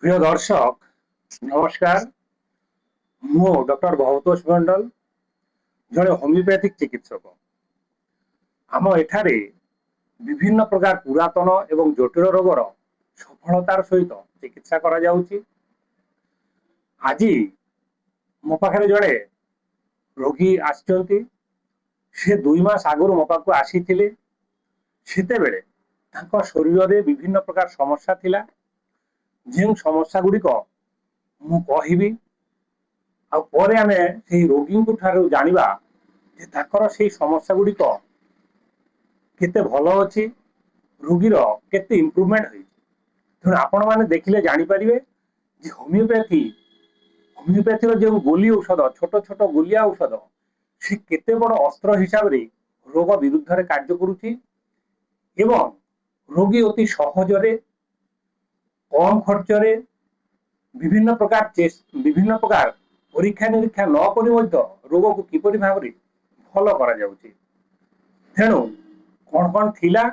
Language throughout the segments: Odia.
প্রিয় দর্শক, নমস্কার। ମୁଁ ଡକ୍ଟର ଭବତୋଷ ମଣ୍ଡଳ, ଜଣେ ହୋମିଓପାଥିକ ଚିକିତ୍ସକ। ଆମ ଏଠାରେ ବିଭିନ୍ନ ପ୍ରକାର ପୁରାତନ ଏବଂ ଜଟିଳ ରୋଗର ସଫଳତାର ସହିତ ଚିକିତ୍ସା କରାଯାଉଛି। ଆଜି ମୋ ପାଖରେ ଜଣେ ରୋଗୀ ଆସିଛନ୍ତି। ସେ 2 ମାସ ଆଗରୁ ମୋ ପାଖକୁ ଆସିଥିଲେ। ସେତେବେଳେ ତାଙ୍କ ଶରୀରରେ ବିଭିନ୍ନ ପ୍ରକାର ସମସ୍ୟା ଥିଲା। ଯେଉଁ ସମସ୍ୟା ଗୁଡ଼ିକ ମୁଁ କହିବି, ଆଉ ପରେ ଆମେ ସେଇ ରୋଗୀଙ୍କ ଠାରୁ ଜାଣିବା ଯେ ତାଙ୍କର ସେଇ ସମସ୍ୟା ଗୁଡ଼ିକ କେତେ ଭଲ ଅଛି, ରୋଗୀର କେତେ ଇମ୍ପ୍ରୁଭମେଣ୍ଟ ହେଇଛି। ତେଣୁ ଆପଣମାନେ ଦେଖିଲେ ଜାଣିପାରିବେ ଯେ ହୋମିଓପାଥିର ଯେଉଁ ଗୋଲି ଔଷଧ, ଛୋଟ ଛୋଟ ଗୋଲିଆ ଔଷଧ, ସେ କେତେ ବଡ଼ ଅସ୍ତ୍ର ହିସାବରେ ରୋଗ ବିରୁଦ୍ଧରେ କାର୍ଯ୍ୟ କରୁଛି ଏବଂ ରୋଗୀ ଅତି ସହଜରେ, କମ୍ ଖର୍ଚ୍ଚରେ, ବିଭିନ୍ନ ପ୍ରକାର ପରୀକ୍ଷା ନିରୀକ୍ଷା ନ କରି ମଧ୍ୟ ରୋଗକୁ କିପରି ଭାବରେ ଭଲ କରାଯାଉଛି। ତେଣୁ କଣ କଣ ଥିଲା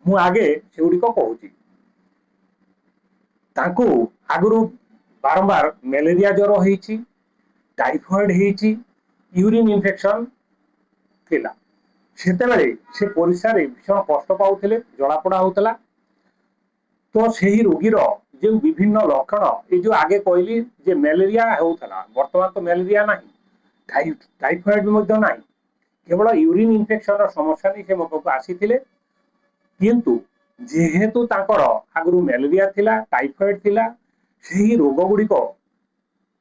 ମୁଁ ଆଗେ ସେଗୁଡ଼ିକ କହୁଛି। ତାଙ୍କୁ ଆଗରୁ ବାରମ୍ବାର ମ୍ୟାଲେରିଆ ଜ୍ୱର ହେଇଛି, ଟାଇଫଏଡ ହେଇଛି, ୟୁରିନ୍ ଇନଫେକ୍ସନ ଥିଲା। ସେତେବେଳେ ସେ ପରିସ୍ରାରେ ଭୀଷଣ କଷ୍ଟ ପାଉଥିଲେ, ଜଳାପୋଡ଼ା ହଉଥିଲା। ତ ସେହି ରୋଗୀର ଯେଉଁ ବିଭିନ୍ନ ଲକ୍ଷଣ, ଏଇ ଯୋଉ ଆଗେ କହିଲି ଯେ ମ୍ୟାଲେରିଆ ହେଉଥିଲା, ବର୍ତ୍ତମାନ ତ ମ୍ୟାଲେରିଆ ନାହିଁ, ଟାଇଫଏଡ ମଧ୍ୟ ନାହିଁ, କେବଳ ୟୁରିନ୍ ଇନଫେକ୍ସନର ସମସ୍ୟା ନେଇ ସେ ମୋ ପାଖକୁ ଆସିଥିଲେ। କିନ୍ତୁ ଯେହେତୁ ତାଙ୍କର ଆଗରୁ ମ୍ୟାଲେରିଆ ଥିଲା, ଟାଇଫଏଡ ଥିଲା, ସେହି ରୋଗ ଗୁଡ଼ିକ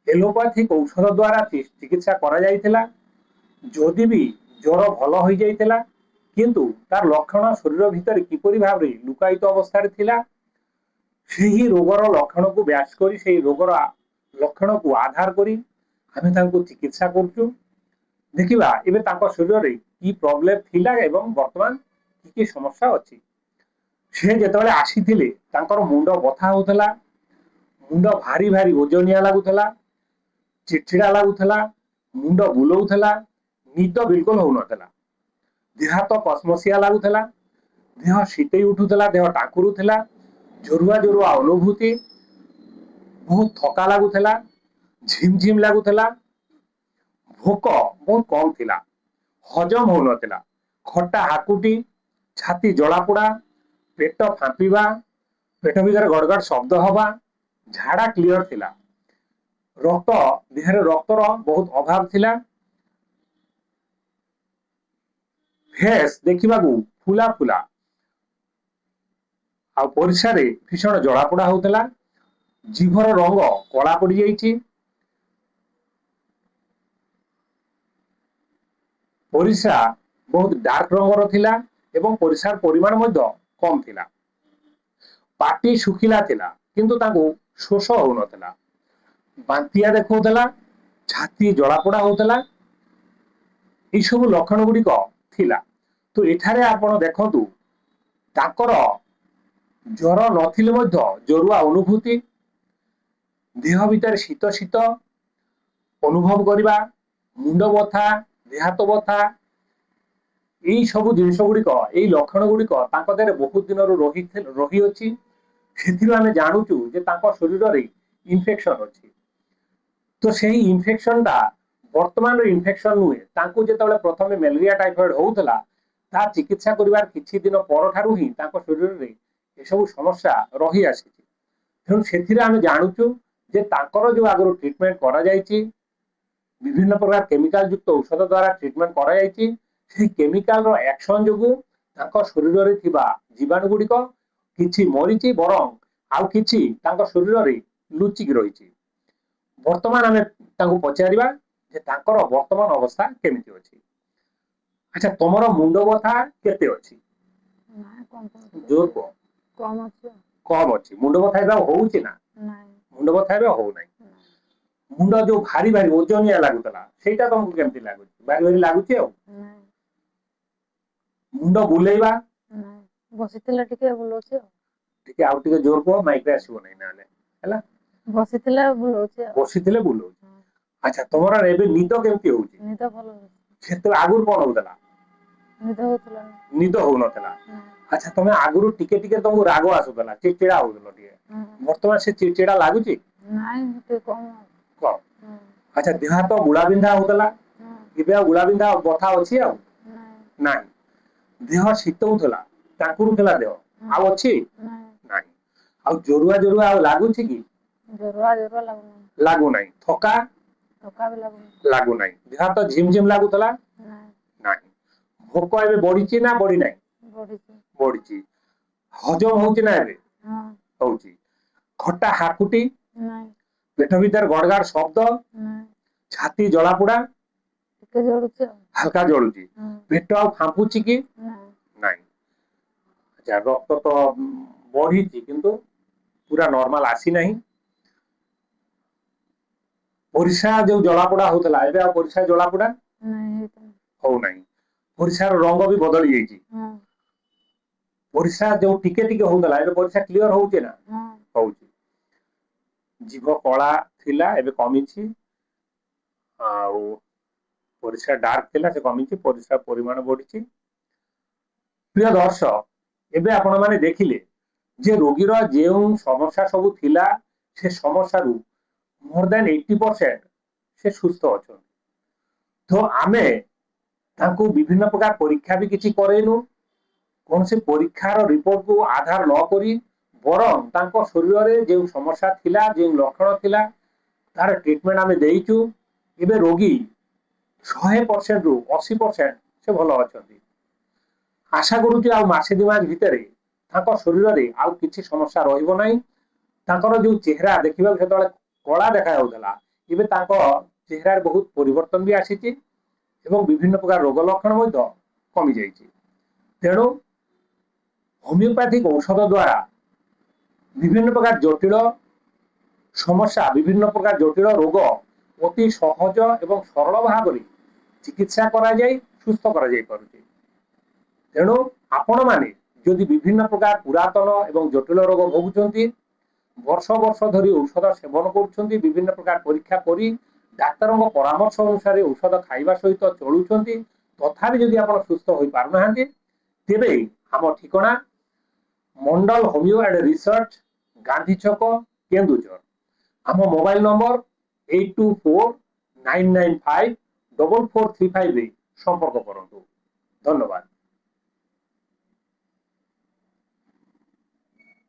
ଏଲୋପାଥିକ ଔଷଧ ଦ୍ୱାରା ଚିକିତ୍ସା କରାଯାଇଥିଲା। ଯଦି ବି ଜ୍ୱର ଭଲ ହୋଇଯାଇଥିଲା, କିନ୍ତୁ ତାର ଲକ୍ଷଣ ଶରୀର ଭିତରେ କିପରି ଭାବରେ ଲୁକାୟିତ ଅବସ୍ଥାରେ ଥିଲା, ସେହି ରୋଗର ଲକ୍ଷଣକୁ ବ୍ୟାସ କରି, ସେହି ରୋଗର ଲକ୍ଷଣକୁ ଆଧାର କରି ଆମେ ତାଙ୍କୁ ଚିକିତ୍ସା କରୁଛୁ। ଦେଖିବା ଏବେ ତାଙ୍କ ଶରୀରରେ କି ପ୍ରୋବ୍ଲେମ ଥିଲା ଏବଂ ବର୍ତ୍ତମାନ କି କି ସମସ୍ୟା ଅଛି। ସେ ଯେତେବେଳେ ଆସିଥିଲେ ତାଙ୍କର ମୁଣ୍ଡ ବଥା ହଉଥିଲା, ମୁଣ୍ଡ ଭାରି ଭାରି ଓଜନିଆ ଲାଗୁଥିଲା, ଚିଡ଼ଚିଡ଼ା ଲାଗୁଥିଲା, ମୁଣ୍ଡ ବୁଲଉଥିଲା, ନିଦ ବିଲକୁଲ ହଉନଥିଲା, ଦେହ ହାତ କସମସିଆ ଲାଗୁଥିଲା, ଦେହ ଶୀତେଇ ଉଠୁଥିଲା, ଦେହ ଟାଙ୍କୁରୁଥିଲା, ଜରୁଆ ଜରୁଆ ଅନୁଭୂତି, ବହୁତ ଥକା ଲାଗୁଥିଲା, ଝିମ୍ ଝିମ୍ ଲାଗୁଥିଲା, ଭୋକ ବହୁତ କମ ଥିଲା, ହଜମ ହଉନଥିଲା, ଖଟା ହାକୁଟି, ଛାତି ଜଳାପୋଡ଼ା, ପେଟ ଫାମ୍ପିବା, ପେଟ ଭିତରେ ଗଡ଼ଗଡ଼ ଶବ୍ଦ ହବା, ଝାଡ଼ା କ୍ଲିୟର ଥିଲା, ଦେହରେ ରକ୍ତର ବହୁତ ଅଭାବ ଥିଲା, ଫେସ୍ ଦେଖିବାକୁ ଫୁଲା ଫୁଲା, ଆଉ ପରିସ୍ରାରେ ଭୀଷଣ ଜଳାପୋଡ଼ା ହଉଥିଲା, ଜିଭର ରଙ୍ଗ କଳା ପଡ଼ିଯାଇଛି, ପରିସ୍ରା ବହୁତ ଡାର୍କ ରଙ୍ଗର ଥିଲା ଏବଂ ପରିସ୍ରାର ପରିମାଣ ମଧ୍ୟ କମ ଥିଲା। ପାଟି ଶୁଖିଲା ଥିଲା କିନ୍ତୁ ତାଙ୍କୁ ଶୋଷ ହଉନଥିଲା, ବାନ୍ତିଆ ଦେଖାଉଥିଲା, ଛାତି ଜଳାପୋଡ଼ା ହଉଥିଲା, ଏଇସବୁ ଲକ୍ଷଣ ଗୁଡ଼ିକ ଥିଲା। ତ ଏଠାରେ ଆପଣ ଦେଖନ୍ତୁ ତାଙ୍କର ଜ୍ୱର ନଥିଲେ ମଧ୍ୟ ଜରୁଆ ଅନୁଭୂତି, ଦେହ ଭିତରେ ଶୀତ ଶୀତ ଅନୁଭବ କରିବା, ମୁଣ୍ଡ ବଥା, ଦେହ ହାତ ବଥା, ଏଇ ସବୁ ଜିନିଷ ଗୁଡ଼ିକ, ଏଇ ଲକ୍ଷଣ ଗୁଡ଼ିକ ତାଙ୍କ ଦେହରେ ବହୁତ ଦିନରୁ ରହିଅଛି। ସେଥିରୁ ଆମେ ଜାଣୁଛୁ ଯେ ତାଙ୍କ ଶରୀରରେ ଇନଫେକ୍ସନ ଅଛି। ତ ସେଇ ଇନଫେକ୍ସନଟା ବର୍ତ୍ତମାନର ଇନଫେକ୍ସନ ନୁହେଁ। ତାଙ୍କୁ ଯେତେବେଳେ ପ୍ରଥମେ ମ୍ୟାଲେରିଆ ଟାଇଫଏଡ ହଉଥିଲା, ତା ଚିକିତ୍ସା କରିବାର କିଛି ଦିନ ପରଠାରୁ ହିଁ ତାଙ୍କ ଶରୀରରେ ଏସବୁ ସମସ୍ୟା ରହି ଆସିଛି। ତେଣୁ ସେଥିରେ ଆମେ ଜାଣୁଛୁ ଯେ ତାଙ୍କର ଯୋଉ ଆଗରୁ ଟ୍ରିଟମେଣ୍ଟ କରାଯାଇଛି, ବିଭିନ୍ନ ପ୍ରକାର କେମିକାଲ ଯୁକ୍ତ ଔଷଧ ଦ୍ୱାରା ଟ୍ରିଟମେଣ୍ଟ କରାଯାଇଛି, ସେହି କେମିକାଲର ଆକ୍ସନ ଯୋଗୁଁ ତାଙ୍କ ଶରୀରରେ ଥିବା ଜୀବାଣୁ ଗୁଡ଼ିକ କିଛି ମରିଛି, ବରଂ ଆଉ କିଛି ତାଙ୍କ ଶରୀରରେ ଲୁଚିକି ରହିଛି। ବର୍ତ୍ତମାନ ଆମେ ତାଙ୍କୁ ପଚାରିବା ଯେ ତାଙ୍କର ବର୍ତ୍ତମାନ ଅବସ୍ଥା କେମିତି ଅଛି। ଆଚ୍ଛା, ତମର ମୁଣ୍ଡ ବଥା କେତେ ଅଛି? ଜୋର କୁହ। କମ ଅଛି। ମୁଣ୍ଡ ବଥା ଏବେ ହଉଛି ନା? ମୁଣ୍ଡ ବଥା ଏବେ ହଉନାହିଁ। ମୁଣ୍ଡ ଯୋଉ ଭାରି ଭାରି ଓଜନିଆ ଲାଗୁଥିଲା, ସେଇଟା ତମକୁ କେମିତି ଲାଗୁଛି? ଭାରି ଭାରି ଲାଗୁଛି। ଆଉ ମୁଣ୍ଡ ବୁଲେଇବା? ବସିଥିଲା ଟିକେ ବୁଲଉଛି ଆଉ। ଟିକେ ଆଉ ଟିକେ ଜୋର କୁହ, ମାଇକରେ ଆସିବ ନାହିଁ ନହେଲେ। ହେଲା, ବସିଥିଲା ବୁଲଉଛି ଆଉ। ବସିଥିଲେ ବୁଲଉଛି। ଆଚ୍ଛା, ତମର ଏବେ ନିଦ କେମିତି ହଉଛି? ନିଦ ଭଲ ହଉଛି। ସେତେବେଳେ ଆଗରୁ କଣ ହଉଥିଲା? ନିଦ ହଉଥିଲା ନା। ନିଦ ହଉନଥିଲା। ନା। ଆଚ୍ଛା ତମେ ଆଗରୁ ଟିକେ ଟିକେ ତମକୁ ରାଗ ଆସୁଥିଲା, ଚିଡଚିଡା ହଉଥିଲ ଟିକେ, ବର୍ତ୍ତମାନ ସେ ଚିଡଚିଡା ଲାଗୁଛି? ନାଇଁ ଟିକେ କମ। କଣ? ଆଚ୍ଛା ଦେହ ହାତ ଗୁଳା ବିନ୍ଧା ହଉଥିଲା, ଏବେ ଆଉ ଗୁଳା ବିନ୍ଧା ବଥା ଅଛି ଆଉ ନାହିଁ? ଦେହ ଶୀତଉଥିଲା, ଟାଙ୍କୁରୁଥିଲା ଦେହ, ଆଉ ଅଛି? ନାହିଁ। ଆଉ ଜରୁଆ ଜରୁଆ ଆଉ ଲାଗୁଛି କି? ଜରୁଆ ଜରୁଆ ଲାଗୁନାହିଁ। ଲାଗୁନାହିଁ। ଥକା? ଥକା ବି ଲାଗୁନି। ଲାଗୁନାହିଁ। ଦେହ ହାତ ଝିମ୍ ଝିମ୍ ଲାଗୁଥିଲା? ନାହିଁ। ଭୋକ ଏବେ ବଢିଛି ନା ବଢି ନାହିଁ? ବଢିଛି। ହଜମ ହଉଛି ନା ଏବେ? ହଉଛି। ଖଟା ହାକୁଟି? ପେଟ ଭିତରେ ଗଡଗାଡ ଶବ୍ଦ? ଛାତି ଜଳାପୋଡା? ଟିକେ ଜଳୁଛି ଆଉ। ହାଲକା ଜଳୁଛି। ପେଟ ଆଉ ଫାମ୍ପୁଛି କି? ନାହିଁ। ଆଚ୍ଛା ରକ୍ତ ତ ବଢିଛି କିନ୍ତୁ ପୁରା ନର୍ମାଲ ଆସିନାହିଁ। ପରିସ୍ରା ଯୋଉ ଜଳାପୋଡା ହଉଥିଲା, ଏବେ ଆଉ ପରିସ୍ରା ଜଳାପୋଡା ହଉନାହିଁ। ପରିସ୍ରାର ରଙ୍ଗ ବି ବଦଳି ଯାଇଛି। ପରିସ୍ରା ଯୋଉ ଟିକେ ଟିକେ ହଉଥିଲା, ଏବେ ପରିସ୍ରା କ୍ଲିୟର ହଉଛି ନା? ହଉଛି। ଜିଭ କଳା ଥିଲା, ଏବେ କମିଛି। ଆଉ ପରିସ୍ରା ଡାର୍କ ଥିଲା, ସେ କମିଛି। ପରିସ୍ରା ପରିମାଣ ବଢିଛି। ପ୍ରିୟ ଦର୍ଶକ, ଏବେ ଆପଣ ମାନେ ଦେଖିଲେ ଯେ ରୋଗୀର ଯେଉଁ ସମସ୍ୟା ସବୁ ଥିଲା, ସେ ସମସ୍ୟାରୁ more than 80% ସେ ସୁସ୍ଥ ଅଛନ୍ତି। ତ ଆମେ ତାଙ୍କୁ ବିଭିନ୍ନ ପ୍ରକାର ପରୀକ୍ଷା ବି କିଛି କରେଇନୁ। କୌଣସି ପରୀକ୍ଷାର ରିପୋର୍ଟକୁ ଆଧାର ନ କରି ବରଂ ତାଙ୍କ ଶରୀରରେ ଯେଉଁ ସମସ୍ୟା ଥିଲା, ଯେଉଁ ଲକ୍ଷଣ ଥିଲା, ତାର ଟ୍ରିଟମେଣ୍ଟ ଆମେ ଦେଇଛୁ। ଏବେ ରୋଗୀ 100%ରୁ 80% ସେ ଭଲ ଅଛନ୍ତି। ଆଶା କରୁଛି ଆଉ ମାସେ 2 ମାସ ଭିତରେ ତାଙ୍କ ଶରୀରରେ ଆଉ କିଛି ସମସ୍ୟା ରହିବ ନାହିଁ। ତାଙ୍କର ଯୋଉ ଚେହେରା ଦେଖିବାକୁ ସେତେବେଳେ କଳା ଦେଖା ଯାଉଥିଲା, ଏବେ ତାଙ୍କ ଚେହେରାରେ ବହୁତ ପରିବର୍ତ୍ତନ ବି ଆସିଛି ଏବଂ ବିଭିନ୍ନ ପ୍ରକାର ରୋଗ ଲକ୍ଷଣ ମଧ୍ୟ କମି ଯାଇଛି। ତେଣୁ ହୋମିଓପାଥିକ ଔଷଧ ଦ୍ୱାରା ବିଭିନ୍ନ ପ୍ରକାର ଜଟିଳ ସମସ୍ୟା, ବିଭିନ୍ନ ପ୍ରକାର ଜଟିଳ ରୋଗ ଅତି ସହଜ ଏବଂ ସରଳ ଭାବରେ ଚିକିତ୍ସା କରାଯାଇ ସୁସ୍ଥ କରାଯାଇ ପାରୁଛି। ତେଣୁ ଆପଣ ମାନେ ଯଦି ବିଭିନ୍ନ ପ୍ରକାର ପୁରାତନ ଏବଂ ଜଟିଳ ରୋଗ ଭୋଗୁଛନ୍ତି, ବର୍ଷ ବର୍ଷ ଧରି ଔଷଧ ସେବନ କରୁଛନ୍ତି, ବିଭିନ୍ନ ପ୍ରକାର ପରୀକ୍ଷା କରି ଡାକ୍ତରଙ୍କ ପରାମର୍ଶ ଅନୁସାରେ ଔଷଧ ଖାଇବା ସହିତ ଚଳୁଛନ୍ତି, ତଥାପି ଯଦି ଆପଣ ସୁସ୍ଥ ହୋଇପାରୁନାହାନ୍ତି, ତେବେ ଆମ ଠିକଣା ମଣ୍ଡଳ ହୋମିଓ ଆଣ୍ଡ ରିସର୍ଚ୍ଚ, ଗାନ୍ଧୀ ଛକ, କେନ୍ଦୁଝର। ଆମ ମୋବାଇଲ ନମ୍ବର 8249954435 ରେ ସମ୍ପର୍କ କରନ୍ତୁ। ଧନ୍ୟବାଦ।